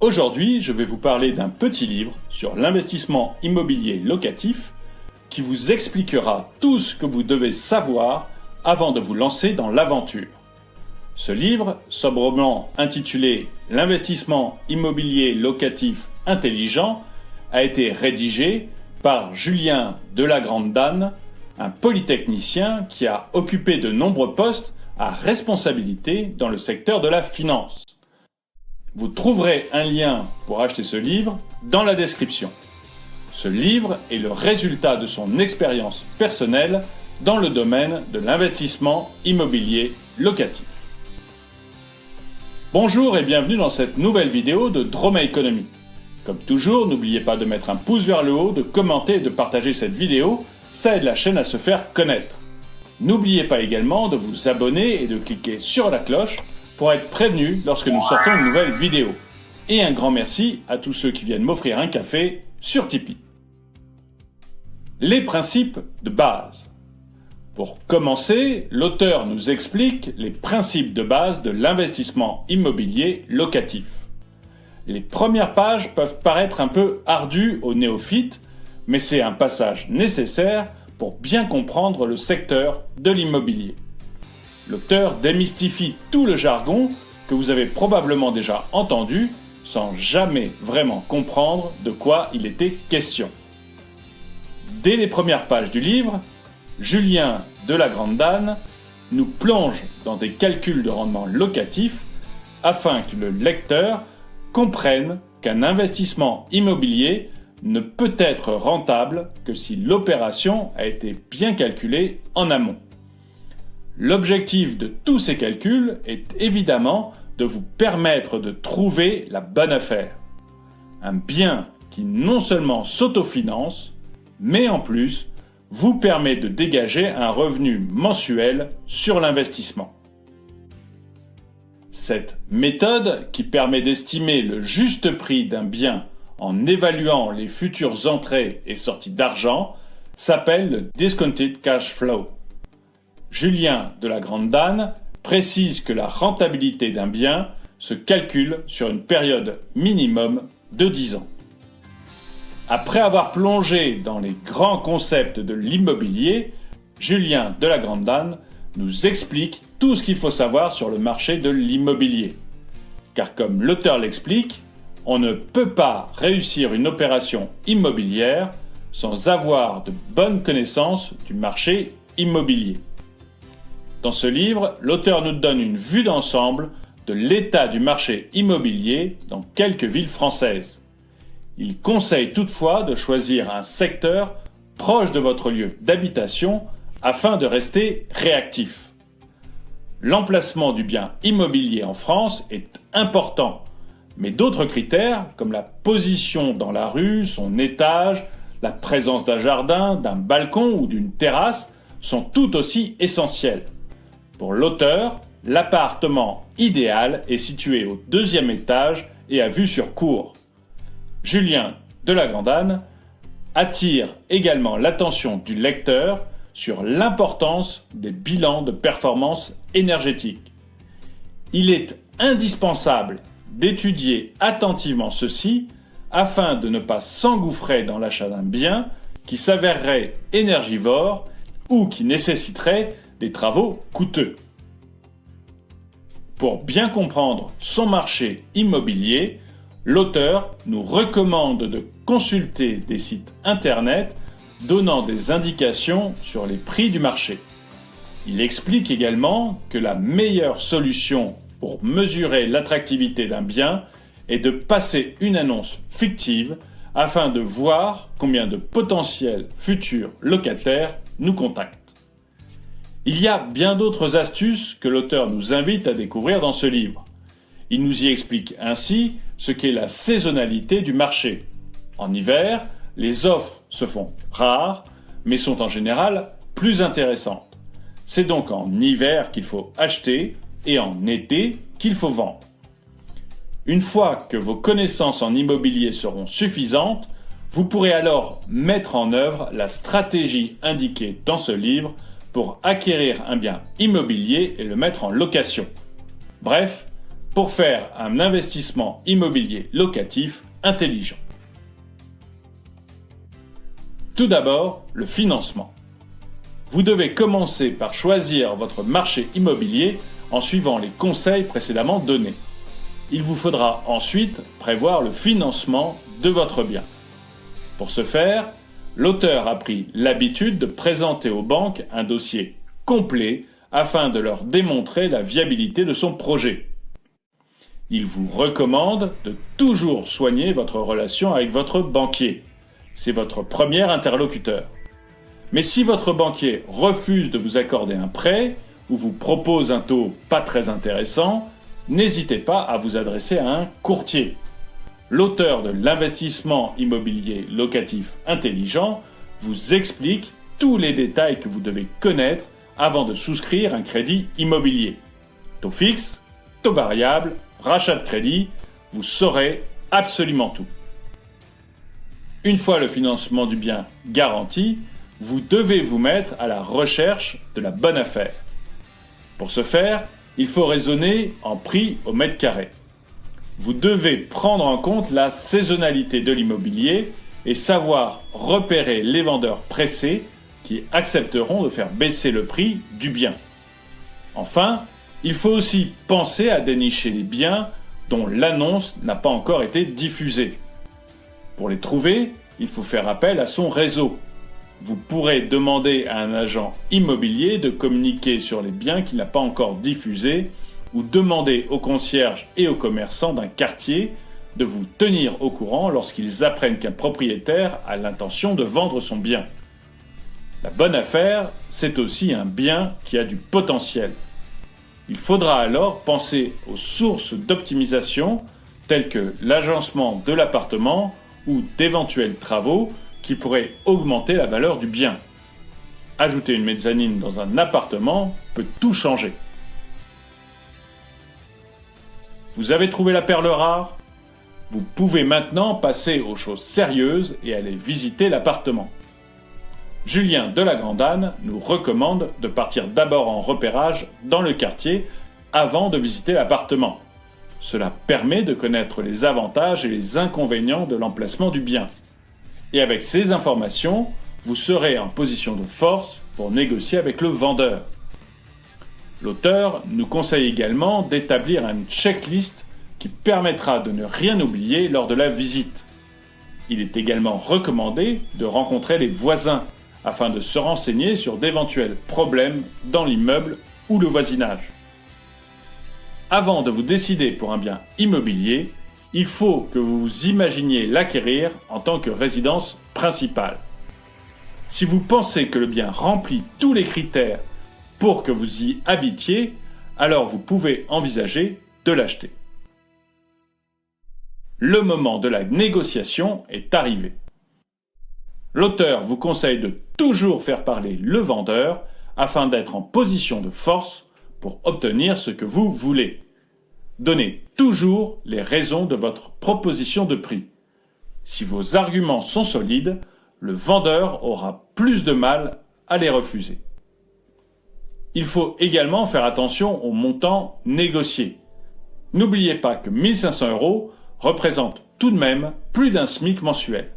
Aujourd'hui, je vais vous parler d'un petit livre sur l'investissement immobilier locatif qui vous expliquera tout ce que vous devez savoir avant de vous lancer dans l'aventure. Ce livre, sobrement intitulé « L'investissement immobilier locatif intelligent », a été rédigé par Julien Delagrande-Danne, un polytechnicien qui a occupé de nombreux postes à responsabilité dans le secteur de la finance. Vous trouverez un lien pour acheter ce livre dans la description. Ce livre est le résultat de son expérience personnelle dans le domaine de l'investissement immobilier locatif. Bonjour et bienvenue dans cette nouvelle vidéo de Droma Economy. Comme toujours, n'oubliez pas de mettre un pouce vers le haut, de commenter et de partager cette vidéo, ça aide la chaîne à se faire connaître. N'oubliez pas également de vous abonner et de cliquer sur la cloche pour être prévenu lorsque nous sortons une nouvelle vidéo. Et un grand merci à tous ceux qui viennent m'offrir un café sur Tipeee. Les principes de base. Pour commencer, l'auteur nous explique les principes de base de l'investissement immobilier locatif. Les premières pages peuvent paraître un peu ardues aux néophytes, mais c'est un passage nécessaire pour bien comprendre le secteur de l'immobilier. L'auteur démystifie tout le jargon que vous avez probablement déjà entendu sans jamais vraiment comprendre de quoi il était question. Dès les premières pages du livre, Julien Delagrande-Danne nous plonge dans des calculs de rendement locatif afin que le lecteur comprenne qu'un investissement immobilier ne peut être rentable que si l'opération a été bien calculée en amont. L'objectif de tous ces calculs est évidemment de vous permettre de trouver la bonne affaire. Un bien qui non seulement s'autofinance, mais en plus vous permet de dégager un revenu mensuel sur l'investissement. Cette méthode, qui permet d'estimer le juste prix d'un bien en évaluant les futures entrées et sorties d'argent, s'appelle le Discounted Cash Flow. Julien Delagrande-Danne précise que la rentabilité d'un bien se calcule sur une période minimum de 10 ans. Après avoir plongé dans les grands concepts de l'immobilier, Julien Delagrande-Danne nous explique tout ce qu'il faut savoir sur le marché de l'immobilier. Car comme l'auteur l'explique, on ne peut pas réussir une opération immobilière sans avoir de bonnes connaissances du marché immobilier. Dans ce livre, l'auteur nous donne une vue d'ensemble de l'état du marché immobilier dans quelques villes françaises. Il conseille toutefois de choisir un secteur proche de votre lieu d'habitation afin de rester réactif. L'emplacement du bien immobilier en France est important, mais d'autres critères comme la position dans la rue, son étage, la présence d'un jardin, d'un balcon ou d'une terrasse sont tout aussi essentiels. Pour l'auteur, l'appartement idéal est situé au 2e étage et à vue sur cour. Julien Delagrande-Danne attire également l'attention du lecteur sur l'importance des bilans de performance énergétique. Il est indispensable d'étudier attentivement ceci afin de ne pas s'engouffrer dans l'achat d'un bien qui s'avérerait énergivore ou qui nécessiterait des travaux coûteux. Pour bien comprendre son marché immobilier, l'auteur nous recommande de consulter des sites internet donnant des indications sur les prix du marché. Il explique également que la meilleure solution pour mesurer l'attractivité d'un bien est de passer une annonce fictive afin de voir combien de potentiels futurs locataires nous contactent. Il y a bien d'autres astuces que l'auteur nous invite à découvrir dans ce livre. Il nous y explique ainsi ce qu'est la saisonnalité du marché. En hiver, les offres se font rares, mais sont en général plus intéressantes. C'est donc en hiver qu'il faut acheter et en été qu'il faut vendre. Une fois que vos connaissances en immobilier seront suffisantes, vous pourrez alors mettre en œuvre la stratégie indiquée dans ce livre pour acquérir un bien immobilier et le mettre en location. Bref, pour faire un investissement immobilier locatif intelligent. Tout d'abord, le financement. Vous devez commencer par choisir votre marché immobilier en suivant les conseils précédemment donnés. Il vous faudra ensuite prévoir le financement de votre bien. Pour ce faire, l'auteur a pris l'habitude de présenter aux banques un dossier complet afin de leur démontrer la viabilité de son projet. Il vous recommande de toujours soigner votre relation avec votre banquier. C'est votre premier interlocuteur. Mais si votre banquier refuse de vous accorder un prêt ou vous propose un taux pas très intéressant, n'hésitez pas à vous adresser à un courtier. L'auteur de l'investissement immobilier locatif intelligent vous explique tous les détails que vous devez connaître avant de souscrire un crédit immobilier. Taux fixe, taux variable, rachat de crédit, vous saurez absolument tout. Une fois le financement du bien garanti, vous devez vous mettre à la recherche de la bonne affaire. Pour ce faire, il faut raisonner en prix au mètre carré. Vous devez prendre en compte la saisonnalité de l'immobilier et savoir repérer les vendeurs pressés qui accepteront de faire baisser le prix du bien. Enfin, il faut aussi penser à dénicher les biens dont l'annonce n'a pas encore été diffusée. Pour les trouver, il faut faire appel à son réseau. Vous pourrez demander à un agent immobilier de communiquer sur les biens qu'il n'a pas encore diffusés ou demander aux concierges et aux commerçants d'un quartier de vous tenir au courant lorsqu'ils apprennent qu'un propriétaire a l'intention de vendre son bien. La bonne affaire, c'est aussi un bien qui a du potentiel. Il faudra alors penser aux sources d'optimisation telles que l'agencement de l'appartement ou d'éventuels travaux qui pourraient augmenter la valeur du bien. Ajouter une mezzanine dans un appartement peut tout changer. Vous avez trouvé la perle rare ? Vous pouvez maintenant passer aux choses sérieuses et aller visiter l'appartement. Julien de la Grand'Anne nous recommande de partir d'abord en repérage dans le quartier avant de visiter l'appartement. Cela permet de connaître les avantages et les inconvénients de l'emplacement du bien. Et avec ces informations, vous serez en position de force pour négocier avec le vendeur. L'auteur nous conseille également d'établir une checklist qui permettra de ne rien oublier lors de la visite. Il est également recommandé de rencontrer les voisins afin de se renseigner sur d'éventuels problèmes dans l'immeuble ou le voisinage. Avant de vous décider pour un bien immobilier, il faut que vous vous imaginiez l'acquérir en tant que résidence principale. Si vous pensez que le bien remplit tous les critères pour que vous y habitiez, alors vous pouvez envisager de l'acheter. Le moment de la négociation est arrivé. L'auteur vous conseille de toujours faire parler le vendeur afin d'être en position de force pour obtenir ce que vous voulez. Donnez toujours les raisons de votre proposition de prix. Si vos arguments sont solides, le vendeur aura plus de mal à les refuser. Il faut également faire attention au montant négocié. N'oubliez pas que 1 500 € représente tout de même plus d'un SMIC mensuel.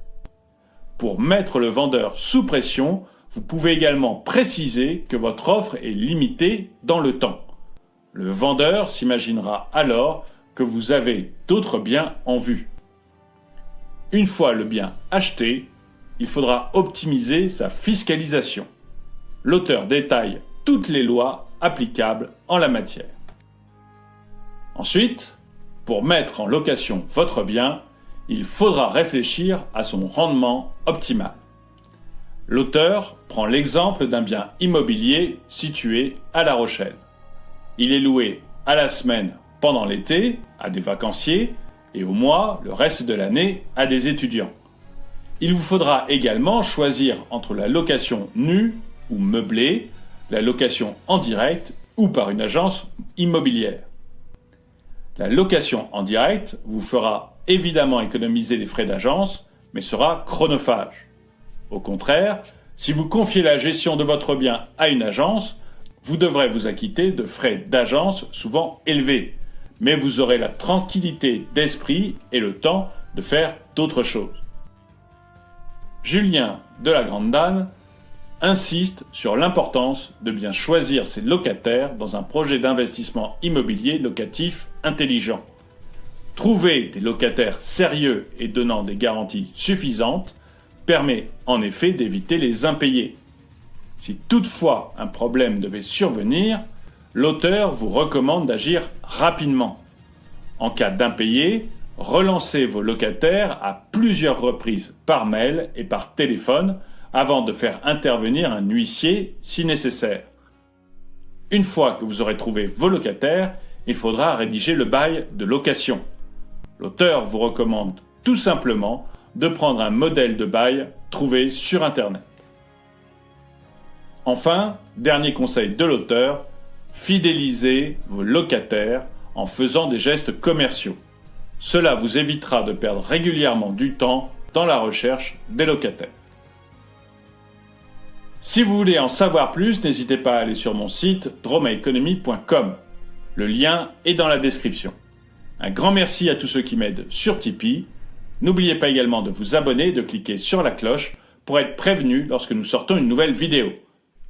Pour mettre le vendeur sous pression, vous pouvez également préciser que votre offre est limitée dans le temps. Le vendeur s'imaginera alors que vous avez d'autres biens en vue. Une fois le bien acheté, il faudra optimiser sa fiscalisation. L'auteur détaille toutes les lois applicables en la matière. Ensuite, pour mettre en location votre bien, il faudra réfléchir à son rendement optimal. L'auteur prend l'exemple d'un bien immobilier situé à La Rochelle. Il est loué à la semaine pendant l'été à des vacanciers et au mois, le reste de l'année, à des étudiants. Il vous faudra également choisir entre la location nue ou meublée, la location en direct ou par une agence immobilière. La location en direct vous fera évidemment économiser les frais d'agence, mais sera chronophage. Au contraire, si vous confiez la gestion de votre bien à une agence, vous devrez vous acquitter de frais d'agence souvent élevés, mais vous aurez la tranquillité d'esprit et le temps de faire d'autres choses. Julien de la Grande Danne insiste sur l'importance de bien choisir ses locataires dans un projet d'investissement immobilier locatif intelligent. Trouver des locataires sérieux et donnant des garanties suffisantes permet en effet d'éviter les impayés. Si toutefois un problème devait survenir, l'auteur vous recommande d'agir rapidement. En cas d'impayé, relancez vos locataires à plusieurs reprises par mail et par téléphone avant de faire intervenir un huissier si nécessaire. Une fois que vous aurez trouvé vos locataires, il faudra rédiger le bail de location. L'auteur vous recommande tout simplement de prendre un modèle de bail trouvé sur Internet. Enfin, dernier conseil de l'auteur, fidélisez vos locataires en faisant des gestes commerciaux. Cela vous évitera de perdre régulièrement du temps dans la recherche des locataires. Si vous voulez en savoir plus, n'hésitez pas à aller sur mon site dromaeconomy.com. Le lien est dans la description. Un grand merci à tous ceux qui m'aident sur Tipeee. N'oubliez pas également de vous abonner et de cliquer sur la cloche pour être prévenu lorsque nous sortons une nouvelle vidéo.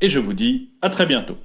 Et je vous dis à très bientôt.